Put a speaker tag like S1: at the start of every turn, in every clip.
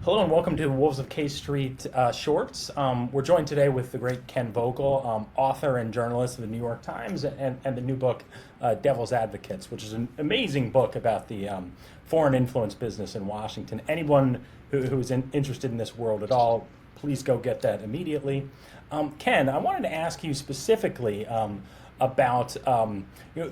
S1: Hello and welcome to Wolves of K Street Shorts. We're joined today with the great Ken Vogel, author and journalist of the New York Times, and the new book, Devil's Advocates, which is an amazing book about the foreign influence business in Washington. Anyone who is interested in this world at all, please go get that immediately. Ken, I wanted to ask you specifically about the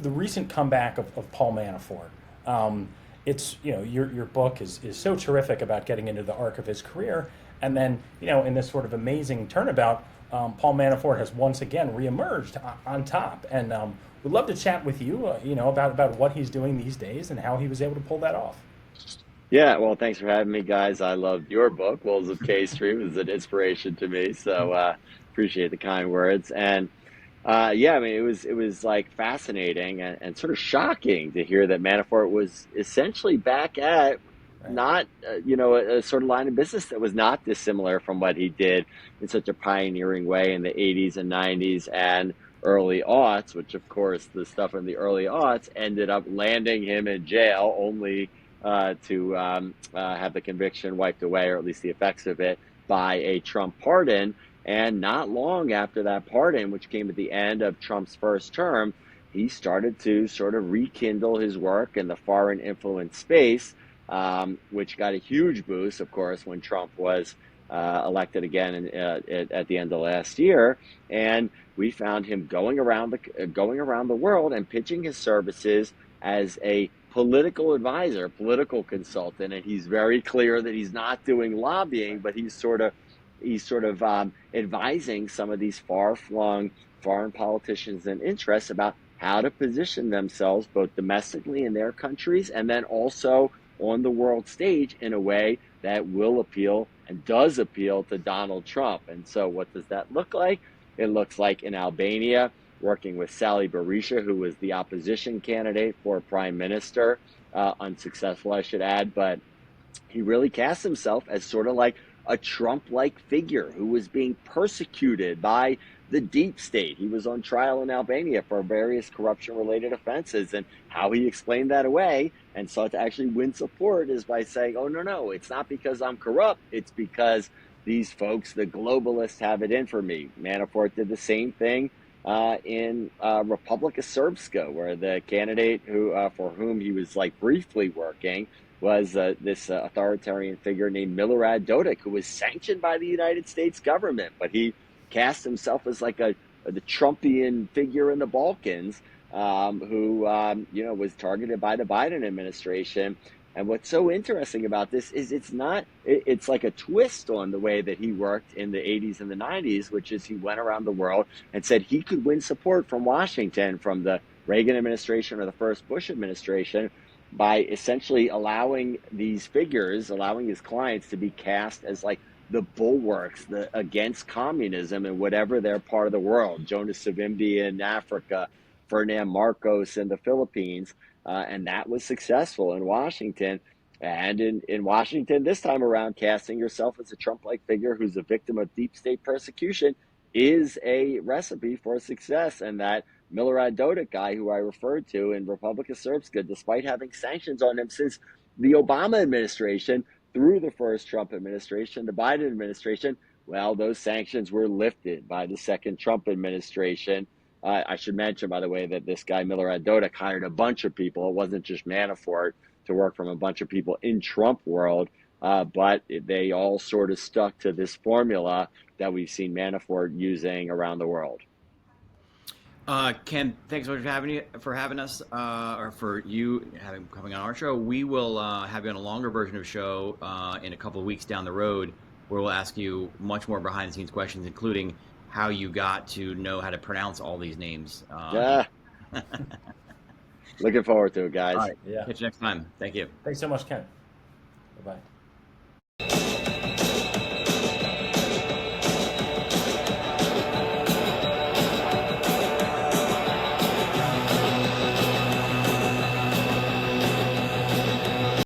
S1: recent comeback of Paul Manafort. It's your book is so terrific about getting into the arc of his career, and then in this sort of amazing turnabout, Paul Manafort has once again reemerged on top, and we'd love to chat with you, about what he's doing these days and how he was able to pull that off.
S2: Yeah, well, thanks for having me, guys. I loved your book, Wolves of K Street. It was an inspiration to me, so appreciate the kind words. And yeah, I mean, it was like fascinating and sort of shocking to hear that Manafort was essentially back at
S1: Right.
S2: not, a sort of line of business that was not dissimilar from what he did in such a pioneering way in the 80s and 90s and early aughts, which of course the stuff in the early aughts ended up landing him in jail only to have the conviction wiped away, or at least the effects of it, by a Trump pardon. And not long after that pardon, which came at the end of Trump's first term, he started to sort of rekindle his work in the foreign influence space, which got a huge boost, of course, when Trump was elected again at the end of last year. And we found him going around the world and pitching his services as a political advisor, political consultant, and he's very clear that he's not doing lobbying, but he's sort of advising some of these far-flung foreign politicians and interests about how to position themselves both domestically in their countries and then also on the world stage in a way that will appeal and does appeal to Donald Trump. And so what does that look like? It looks like in Albania, working with Sali Berisha, who was the opposition candidate for prime minister, unsuccessful, I should add, but he really cast himself as sort of like a Trump-like figure who was being persecuted by the deep state. He was on trial in Albania for various corruption-related offenses, and how he explained that away and sought to actually win support is by saying, oh, no, it's not because I'm corrupt, it's because these folks, the globalists, have it in for me. Manafort did the same thing in Republika Srpska, where the candidate for whom he was like briefly working was this authoritarian figure named Milorad Dodik, who was sanctioned by the United States government, but he cast himself as like the Trumpian figure in the Balkans, who was targeted by the Biden administration. And what's so interesting about this is it's like a twist on the way that he worked in the 80s and the 90s, which is he went around the world and said he could win support from Washington, from the Reagan administration or the first Bush administration, by essentially allowing these figures, allowing his clients to be cast as like the bulwarks against communism in whatever their part of the world. Jonas Savimbi in Africa, Ferdinand Marcos in the Philippines, and that was successful in Washington. And in Washington this time around, casting yourself as a Trump-like figure who's a victim of deep state persecution is a recipe for success. And that Milorad Dodik guy, who I referred to in Republika Srpska, despite having sanctions on him since the Obama administration, through the first Trump administration, the Biden administration, well, those sanctions were lifted by the second Trump administration. I should mention, by the way, that this guy, Milorad Dodik, hired a bunch of people. It wasn't just Manafort, to work from a bunch of people in Trump world, but they all sort of stuck to this formula that we've seen Manafort using around the world.
S3: Ken, thanks so much for having us, or for you having coming on our show. We will have you on a longer version of the show in a couple of weeks down the road, where we'll ask you much more behind the scenes questions, including how you got to know how to pronounce all these names.
S2: Yeah, looking forward to it,
S3: All
S2: guys.
S3: right,
S1: Yeah.
S3: catch you next time. Thank you.
S1: Thanks so much, Ken. Bye bye.